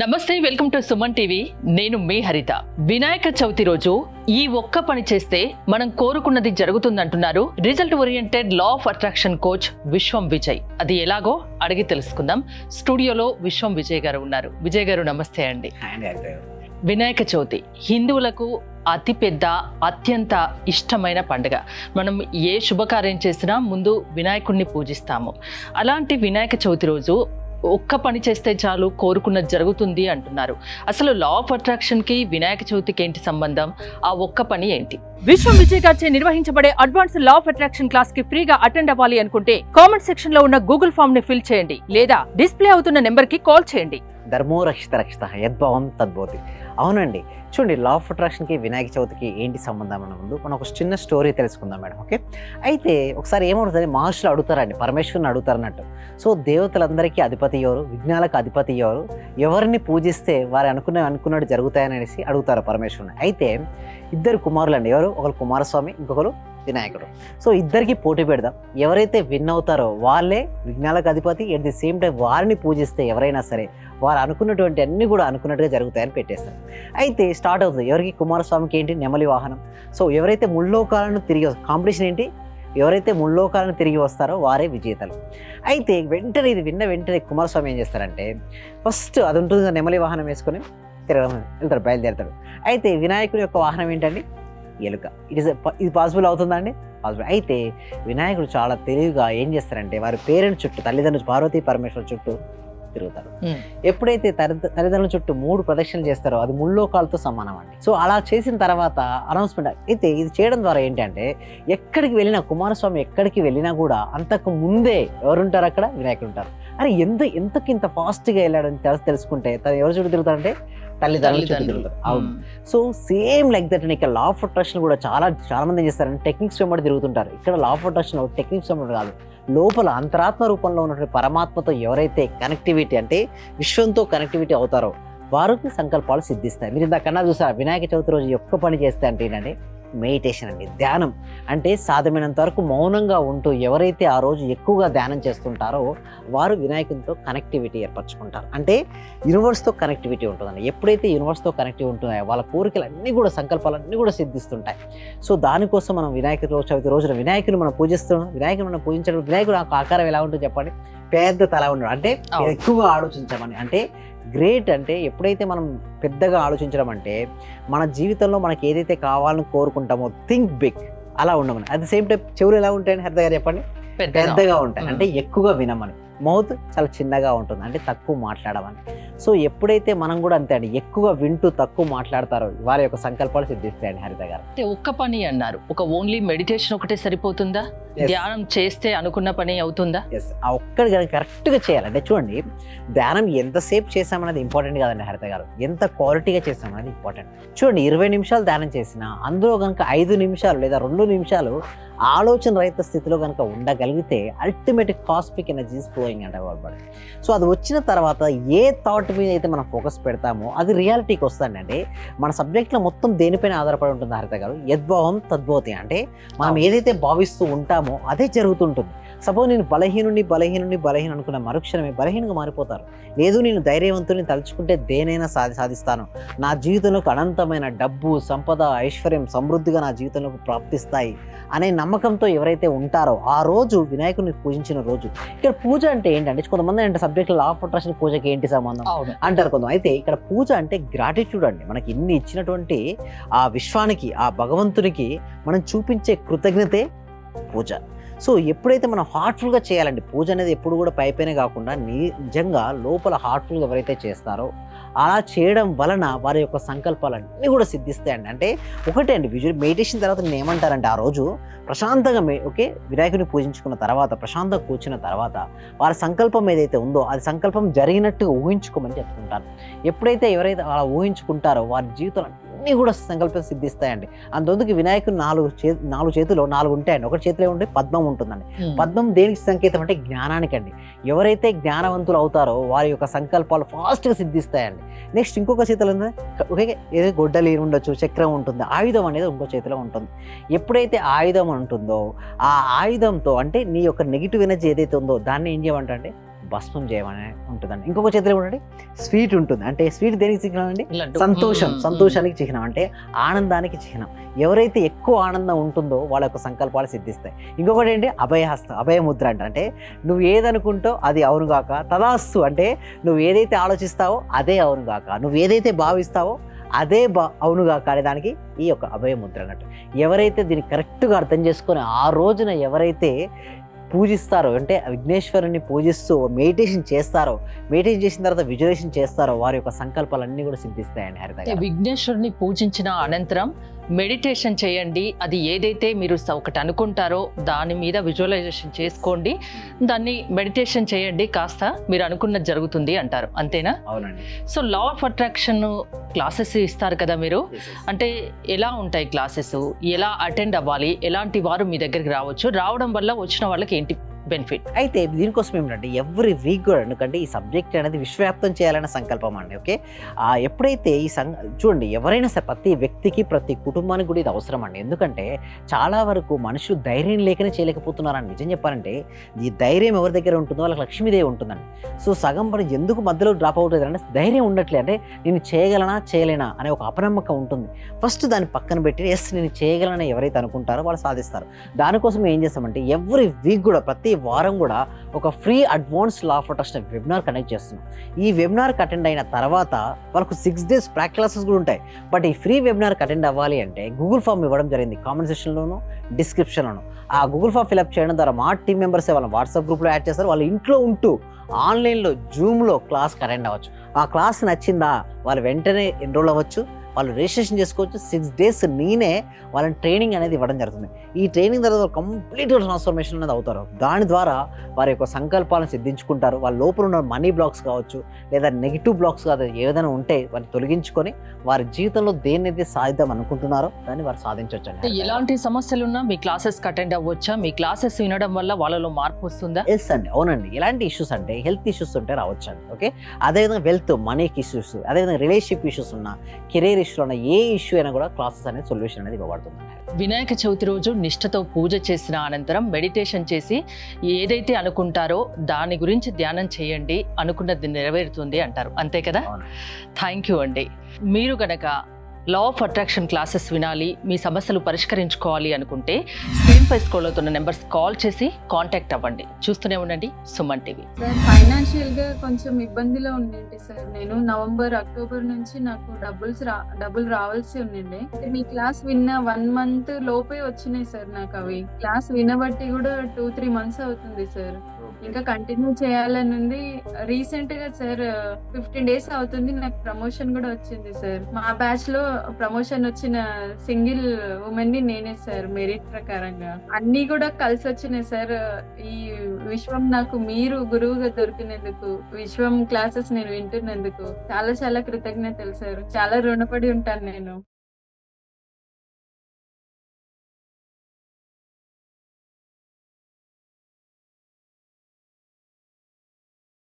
నమస్తే, welcome to Suman TV. నేను మీ హరిత. వినాయక చవితి రోజు ఈ ఒక్క పని చేస్తే మనం కోరుకున్నది జరుగుతుందంటున్నారు result oriented law of attraction coach Vishwam Vijay. అది ఎలాగో అడిగి తెలుసుకుందాం. స్టూడియోలో విశ్వం విజయ్ గారు ఉన్నారు. విజయ్ గారు నమస్తే అండి. వినాయక చవితి హిందువులకు అతిపెద్ద అత్యంత ఇష్టమైన పండుగ. మనం ఏ శుభకార్యం చేసినా ముందు వినాయకుడిని పూజిస్తాము. అలాంటి వినాయక చవితి రోజు ఒక్క పని చేస్తే చాలు కోరుకున్నది జరుగుతుంది అంటున్నారు. అసలు లా ఆఫ్ అట్రాక్షన్ కి వినాయక చవితికి ఏంటి సంబంధం? ఆ ఒక్క పని ఏంటి? విశ్వం విజయ్ గారిచే నిర్వహించబడే advance law of attraction class కి ఫ్రీగా అటెండ్ అవ్వాలి అనుకుంటే కామెంట్ సెక్షన్ లో ఉన్న గూగుల్ ఫామ్ ని ఫిల్ చేయండి, లేదా డిస్ప్లే అవుతున్న నెంబర్ కి కాల్ చేయండి. ధర్మో రక్షిత రక్షిత యద్భావం తద్భవతి. అవునండి, చూడండి, లా ఆఫ్ అట్రాక్షన్కి వినాయక చవితికి ఏంటి సంబంధం అన్న ముందు మనం ఒక చిన్న స్టోరీ తెలుసుకుందాం మేడం. ఓకే, అయితే ఒకసారి ఏమవుతుంది, మహర్షులు అడుగుతారండి, పరమేశ్వరుని అడుగుతారన్నట్టు. సో దేవతలందరికీ అధిపతి ఎవరు, విఘ్నాలకు అధిపతి ఎవరు, ఎవరిని పూజిస్తే వారు అనుకున్నట్టు జరుగుతాయనేసి అడుగుతారు పరమేశ్వరుని. అయితే ఇద్దరు కుమారులు అండి, ఎవరు, ఒకరు కుమారస్వామి, ఇంకొకరు వినాయకుడు. సో ఇద్దరికి పోటీ పెడదాం, ఎవరైతే విన్ అవుతారో వాళ్ళే విఘ్నాలకు అధిపతి. ఎట్ ది సేమ్ టైం వారిని పూజిస్తే ఎవరైనా సరే వారు అనుకున్నటువంటి అన్ని కూడా అనుకున్నట్టుగా జరుగుతాయని పెట్టేస్తారు. అయితే స్టార్ట్ అవుతుంది. ఎవరికి, కుమారస్వామికి ఏంటి, నెమలి వాహనం. సో ఎవరైతే ముల్లోకాలను తిరిగి కాంపిటీషన్ ఏంటి, ఎవరైతే ముల్లోకాలను తిరిగి వస్తారో వారే విజేతలు. అయితే వెంటనే ఇది విన్న వెంటనే కుమారస్వామి ఏం చేస్తారంటే, ఫస్ట్ అది ఉంటుంది కదా, నెమలి వాహనం వేసుకొని తిరగడం వెళ్తాడు, బయలుదేరుతాడు. అయితే వినాయకుడి యొక్క వాహనం ఏంటండి, ఎలుక. ఇది పాసిబుల్ అవుతుందండి? పాసిబుల్. అయితే వినాయకుడు చాలా తెలివిగా ఏం చేస్తారంటే, వారి పేరెంట్స్ చుట్టూ, తల్లిదండ్రులు పార్వతీ పరమేశ్వరు చుట్టూ తిరుగుతారు. ఎప్పుడైతే తల్లిదండ్రుల చుట్టూ 3 ప్రదక్షిణలు చేస్తారో అది ముల్లోకాలతో సమానం అండి. సో అలా చేసిన తర్వాత అనౌన్స్మెంట్. అయితే ఇది చేయడం ద్వారా ఏంటంటే, ఎక్కడికి వెళ్ళినా, కుమారస్వామి ఎక్కడికి వెళ్ళినా కూడా అంతకు ముందే ఎవరుంటారు అక్కడ, వినాయకుడు ఉంటారు. అరే ఇంత ఫాస్ట్గా వెళ్ళాడని తెలుసుకుంటే తను ఎవరు చుట్టూ తిరుగుతారంటే తల్లిదండ్రులు. అవును. So same like that. ఇక్కడ లా ఆఫ్ అట్రాక్షన్ కూడా చాలా మంది ఏం చేస్తారంటే టెక్నిక్స్ వెంబడి తిరుగుతుంటారు. ఇక్కడ లా ఆఫ్ అట్రాక్షన్ టెక్నిక్స్ వెంబడి కాదు, లోపల అంతరాత్మ రూపంలో ఉన్నటువంటి పరమాత్మతో ఎవరైతే కనెక్టివిటీ, అంటే విశ్వంతో కనెక్టివిటీ అవుతారో వారికి సంకల్పాలు సిద్ధిస్తాయి. మీరు ఇందాకన్నా చూసారా, వినాయక చవితి రోజు ఒక్క పని చేస్తే అంటే ఏంటంటే మెడిటేషన్ అండి, ధ్యానం. అంటే సాధ్యమైనంత వరకు మౌనంగా ఉంటూ ఎవరైతే ఆ రోజు ఎక్కువగా ధ్యానం చేస్తుంటారో వారు వినాయకునితో కనెక్టివిటీ ఏర్పరచుకుంటారు. అంటే యూనివర్స్తో కనెక్టివిటీ ఉంటుందండి. ఎప్పుడైతే యూనివర్స్తో కనెక్టివిటీ ఉంటుందో వాళ్ళ కోరికలు అన్నీ కూడా, సంకల్పాలన్నీ కూడా సిద్ధిస్తుంటాయి. సో దానికోసం మనం వినాయక చవితి రోజున వినాయకుని మనం పూజిస్తున్నాం. వినాయకుని మనం పూజించడం, వినాయకుడు ఆకారం ఎలా ఉంటుంది చెప్పండి, పెద్ద తల ఉండడం, అంటే ఎక్కువగా ఆలోచించామని. అంటే గ్రేట్. అంటే ఎప్పుడైతే మనం పెద్దగా ఆలోచించడం అంటే మన జీవితంలో మనకి ఏదైతే కావాలని కోరుకుంటామో థింక్ బిగ్, అలా ఉండమని. అట్ ద సేమ్ టైం చెవులు ఎలా ఉంటాయని హరిత గారు చెప్పండి, పెద్దగా ఉంటాయి. అంటే ఎక్కువగా వినమని. మౌత్ చాలా చిన్నగా ఉంటుంది, అంటే తక్కువ మాట్లాడమని. సో ఎప్పుడైతే మనం కూడా అంతే అండి, ఎక్కువ వింటూ తక్కువ మాట్లాడతారో వారి యొక్క సంకల్పాలు సిద్ధిస్తాయండి. హరిత గారు అంటే ఒక్క పని అన్నారు, ఒక ఓన్లీ మెడిటేషన్ ఒకటే సరిపోతుందా? ధ్యానం చేస్తే అనుకున్న పని అవుతుందా? ఎస్, ఆ ఒక్కడి కనుక కరెక్ట్గా చేయాలంటే, చూడండి, ధ్యానం ఎంతసేపు చేసామనేది ఇంపార్టెంట్ కాదండి హరిత గారు, ఎంత క్వాలిటీగా చేసామనేది ఇంపార్టెంట్. చూడండి, 20 నిమిషాలు ధ్యానం చేసినా అందులో కనుక 5 నిమిషాలు లేదా 2 నిమిషాలు ఆలోచన రహిత స్థితిలో కనుక ఉండగలిగితే అల్టిమేట్ కాస్మిక్ ఎనర్జీస్ ఫ్లోయింగ్ అంటే బాడీ. సో అది వచ్చిన తర్వాత ఏ థాట్ మీద అయితే మనం ఫోకస్ పెడతామో అది రియాలిటీకి వస్తుందండి. అంటే మన సబ్జెక్ట్లో మొత్తం దేనిపైన ఆధారపడి ఉంటుంది హరిత గారు, యద్భావం తద్భవతి. అంటే మనం ఏదైతే భావిస్తూ ఉంటామో అదే జరుగుతుంటుంది. సపోజ్ నేను బలహీన అనుకున్న మరుక్షణమే బలహీనంగా మారిపోతారు. లేదు, నేను ధైర్యవంతుని తలుచుకుంటే దేనైనా సాధిస్తాను, నా జీవితంలోకి అనంతమైన డబ్బు, సంపద, ఐశ్వర్యం, సమృద్ధిగా నా జీవితంలోకి ప్రాప్తిస్తాయి అనే నమ్మకంతో ఎవరైతే ఉంటారో ఆ రోజు వినాయకుడిని పూజించిన రోజు. ఇక్కడ పూజ అంటే ఏంటంటే, కొంతమంది అంటే సబ్జెక్ట్ లా ఆఫ్ అట్రాక్షన్ పూజకి ఏంటి సంబంధం అంటారు కొంత. అయితే ఇక్కడ పూజ అంటే గ్రాటిట్యూడ్ అండి. మనకి ఇన్ని ఇచ్చినటువంటి ఆ విశ్వానికి, ఆ భగవంతునికి మనం చూపించే కృతజ్ఞతే పూజ. సో ఎప్పుడైతే మనం హార్ట్ఫుల్గా చేయాలండి, పూజ అనేది ఎప్పుడు కూడా పైపైనే కాకుండా నిజంగా లోపల హార్ట్ఫుల్గా ఎవరైతే చేస్తారో అలా చేయడం వలన వారి యొక్క సంకల్పాలన్నీ కూడా సిద్ధిస్తాయండి. అంటే ఒకటే అండి, మెడిటేషన్ తర్వాత నేను ఏమంటారంటే, ఆ రోజు ప్రశాంతంగా వినాయకుడిని పూజించుకున్న తర్వాత ప్రశాంతంగా కూర్చున్న తర్వాత వారి సంకల్పం ఏదైతే ఉందో అది సంకల్పం జరిగినట్టుగా ఊహించుకోమని చెప్తుంటారు. ఎప్పుడైతే ఎవరైతే అలా ఊహించుకుంటారో వారి జీవితంలో అన్నీ కూడా సంకల్పం సిద్ధిస్తాయండి. అందుకు వినాయకుడు 4 చేతులు 4 ఉంటాయండి. ఒక చేతిలో ఉంటే పద్మం ఉంటుందండి. పద్మం దేనికి సంకేతం అంటే జ్ఞానానికి అండి. ఎవరైతే జ్ఞానవంతులు అవుతారో వారి యొక్క సంకల్పాలు ఫాస్ట్గా సిద్ధిస్తాయండి. నెక్స్ట్ ఇంకొక చేతిలో ఏదో గొడ్డలి ఉండొచ్చు, చక్రం ఉంటుంది, ఆయుధం అనేది ఇంకో చేతిలో ఉంటుంది. ఎప్పుడైతే ఆయుధం ఉంటుందో ఆ ఆయుధంతో, అంటే నీ యొక్క నెగిటివ్ ఎనర్జీ ఏదైతే ఉందో దాన్ని ఏం చేయమంటే భస్మం చేయమని ఉంటుందండి. ఇంకొక చేతిలో ఉండండి స్వీట్ ఉంటుంది. అంటే స్వీట్ దేనికి చిహ్నం అండి? లడ్డు. సంతోషానికి చిహ్నం, అంటే ఆనందానికి చిహ్నం. ఎవరైతే ఎక్కువ ఆనందం ఉంటుందో వాళ్ళ యొక్క సంకల్పాలు సిద్ధిస్తాయి. ఇంకొకటి ఏంటి? అభయహస్తం, అభయముద్ర అంటే నువ్వు ఏదనుకుంటో అది అవునుగాక, తదాస్తు అంటే నువ్వు ఏదైతే ఆలోచిస్తావో అదే అవునుగాక, నువ్వు ఏదైతే భావిస్తావో అదే అవునుగాక అనే దానికి ఈ యొక్క అభయముద్ర అన్నట్టు. ఎవరైతే దీన్ని కరెక్ట్గా అర్థం చేసుకొని ఆ రోజున ఎవరైతే పూజిస్తారో, అంటే విఘ్నేశ్వరుని పూజిస్తూ మెడిటేషన్ చేస్తారో, మెడిటేషన్ చేసిన తర్వాత విజువలైజేషన్ చేస్తారో వారి యొక్క సంకల్పాలన్నీ కూడా సిద్ధిస్తాయండి హరిత గారు. విఘ్నేశ్వరుని పూజించిన అనంతరం మెడిటేషన్ చేయండి. అది ఏదైతే మీరు ఒకటి అనుకుంటారో దాని మీద విజువలైజేషన్ చేసుకోండి, దాన్ని మెడిటేషన్ చేయండి, కాస్త మీరు అనుకున్నది జరుగుతుంది అంటారు, అంతేనా? అవునండి. So law of attraction classes ఇస్తారు కదా మీరు, అంటే ఎలా ఉంటాయి క్లాసెస్, ఎలా అటెండ్ అవ్వాలి, ఎలాంటి వారు మీ దగ్గరికి రావచ్చు, రావడం వల్ల వచ్చిన వాళ్ళకి ఏంటి బెనిఫిట్? అయితే దీనికోసం ఏమిటంటే ఎవ్రీ వీక్ కూడా, ఎందుకంటే ఈ సబ్జెక్ట్ అనేది విశ్వవ్యాప్తం చేయాలనే సంకల్పం అండి. ఓకే, ఎప్పుడైతే చూడండి, ఎవరైనా సరే ప్రతి వ్యక్తికి ప్రతి కుటుంబానికి కూడా ఇది అవసరం అండి. ఎందుకంటే చాలా వరకు మనుషులు ధైర్యం లేకనే చేయలేకపోతున్నారని. నిజం చెప్పాలంటే ఈ ధైర్యం ఎవరి దగ్గర ఉంటుందో వాళ్ళకి లక్ష్మీదేవి ఉంటుందండి. సో సగం పని ఎందుకు మధ్యలో డ్రాప్ అవుట్ అంటే ధైర్యం ఉండట్లే, అంటే నేను చేయగలనా చేయలేనా అనే ఒక అపనమ్మకం ఉంటుంది. ఫస్ట్ దాన్ని పక్కన పెట్టి ఎస్ నేను చేయగలనని ఎవరైతే అనుకుంటారో వాళ్ళు సాధిస్తారు. దానికోసం ఏం చేస్తామంటే ఎవ్రీ వీక్ కూడా, ప్రతి వారం కూడా ఒక free advance law of attraction webinar conduct చేస్తున్నాం. ఈ వెబినార్కి అటెండ్ అయిన తర్వాత వాళ్ళకు 6 days ప్రాక్టికల్ క్లాసెస్ కూడా ఉంటాయి. బట్ ఈ ఫ్రీ వెబినార్కి అటెండ్ అవ్వాలి అంటే గూగుల్ ఫామ్ ఇవ్వడం జరిగింది, కామెంట్ సెక్షన్లోను డిస్క్రిప్షన్లోను. ఆ గూగుల్ ఫామ్ ఫిల్అప్ చేయడం ద్వారా మా టీం మెంబర్సే వాళ్ళ వాట్సాప్ గ్రూప్లో యాడ్ చేస్తారు. వాళ్ళ ఇంట్లో ఉంటూ ఆన్లైన్లో జూమ్లో క్లాస్కి అటెండ్ అవ్వచ్చు. ఆ క్లాస్ నచ్చిందా వాళ్ళు వెంటనే ఎన్రోల్ అవ్వచ్చు, వాళ్ళు రిజిస్ట్రేషన్ చేసుకోవచ్చు. 6 days నేనే వాళ్ళని ట్రైనింగ్ అనేది ఇవ్వడం జరుగుతుంది. ఈ ట్రైనింగ్ తర్వాత కంప్లీట్గా ట్రాన్స్ఫర్మేషన్ అనేది అవుతారు. దాని ద్వారా వారి యొక్క సంకల్పాలను సిద్ధించుకుంటారు. వాళ్ళ లోపల ఉన్న మనీ బ్లాక్స్ కావచ్చు, లేదా నెగిటివ్ బ్లాక్స్ కాదు, ఏదైనా ఉంటే వాటిని తొలగించుకొని వారి జీవితంలో దేన్నైతే సాధిద్దాం అనుకుంటున్నారో దాన్ని వారు సాధించవచ్చు అండి. ఎలాంటి సమస్యలున్నా మీ క్లాసెస్కి అటెండ్ అవ్వచ్చా? మీ క్లాసెస్ వినడం వల్ల వాళ్ళలో మార్పు వస్తుందా? ఎస్ అండి, అవునండి. ఎలాంటి ఇష్యూస్ అంటే హెల్త్ ఇష్యూస్ ఉంటే రావచ్చు అండి. ఓకే, అదేవిధంగా వెల్త్ మనీకి ఇష్యూస్, అదేవిధంగా రిలేషన్షిప్ ఇష్యూస్ ఉన్నా, కెరీర్ ఇష్యూ ఉన్న ఏ ఇష్యూ అయినా కూడా క్లాసెస్ అనేది సొల్యూషన్ అనేది ఇవ్వబడుతుంది. వినాయక చవితి రోజు నిష్ఠతో పూజ చేసిన అనంతరం మెడిటేషన్ చేసి ఏదైతే అనుకుంటారో దాని గురించి ధ్యానం చేయండి, అనుకున్నది నెరవేరుతుంది అంటారు, అంతే కదా? థ్యాంక్ యూ అండి. మీరు గనక లా ఆఫ్ అట్రాక్షన్ క్లాసెస్ వినాలి, మీ సమస్యలు పరిష్కరించుకోవాలి అనుకుంటే స్క్రీన్ పై స్క్రోల్ అవుతున్న నెంబర్స్ కాల్ చేసి కాంటాక్ట్ అవ్వండి. చూస్తూనే ఉండండి సుమన్ టీవీ. సార్, ఫైనాన్షియల్ గా కొంచెం ఇబ్బందిలో ఉండింది సార్. నేను నవంబర్, అక్టోబర్ నుంచి నాకు డబ్బులు రావాల్సి ఉండింది. మీ క్లాస్ విన్న 1 month లోపే వచ్చినాయి సార్ నాకు అవి. క్లాస్ వినబట్టి కూడా 2-3 months అవుతుంది సార్. ఇంకా కంటిన్యూ చేయాలని ఉంది. రీసెంట్ గా సార్ 15 days అవుతుంది నాకు ప్రమోషన్ కూడా వచ్చింది సార్. మా బ్యాచ్ లో ప్రమోషన్ వచ్చిన సింగిల్ ఉమెన్ ని నేనే సార్, మెరిట్ ప్రకారంగా. అన్ని కూడా కలిసి వచ్చినాయి సార్. ఈ విశ్వం నాకు మీరు గురువుగా దొరికినందుకు, విశ్వం క్లాసెస్ నేను వింటున్నందుకు చాలా చాలా కృతజ్ఞతలు సార్. చాలా రుణపడి ఉంటాను నేను.